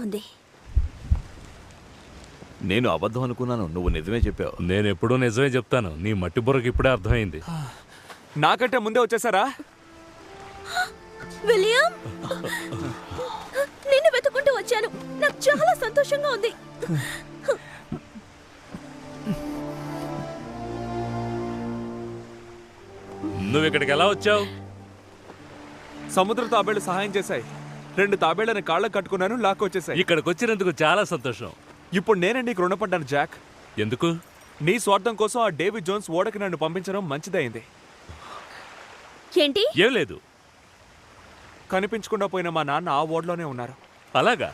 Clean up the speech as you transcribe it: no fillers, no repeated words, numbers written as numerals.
ఉంది. నేను అబద్ధం అనుకున్నాను, నువ్వు నిజమే చెప్పావు. నేను ఎప్పుడూ నిజమే చెప్తాను. నీ మట్టి బుర్రకి ఇప్పుడే అర్థమైంది. నాకంటే ముందే వచ్చేసారా? విలియం, నిన్ను వెతుకుంటూ వచ్చాను. నాకు చాలా సంతోషంగా ఉంది. నువ్వు ఇక్కడికి ఎలా వచ్చావు? సముద్ర తాబేళ్లు సహాయం చేశాయి. 2 తాబేళ్లని కాళ్ళకు కట్టుకున్నాను, లాక్కొచ్చేసాయి. ఇక్కడికి వచ్చినందుకు చాలా సంతోషం. ఇప్పుడు నేనే నీకు రుణపడ్డాను జాక్. ఎందుకు? నీ స్వార్థం కోసం ఆ డేవిడ్ జోన్స్ ఓడకి నన్ను పంపించడం మంచిదైంది. ఏంటి? ఏం లేదు. కనిపించకుండా పోయిన మా నాన్న ఆ ఓడలోనే ఉన్నారు. అలాగా?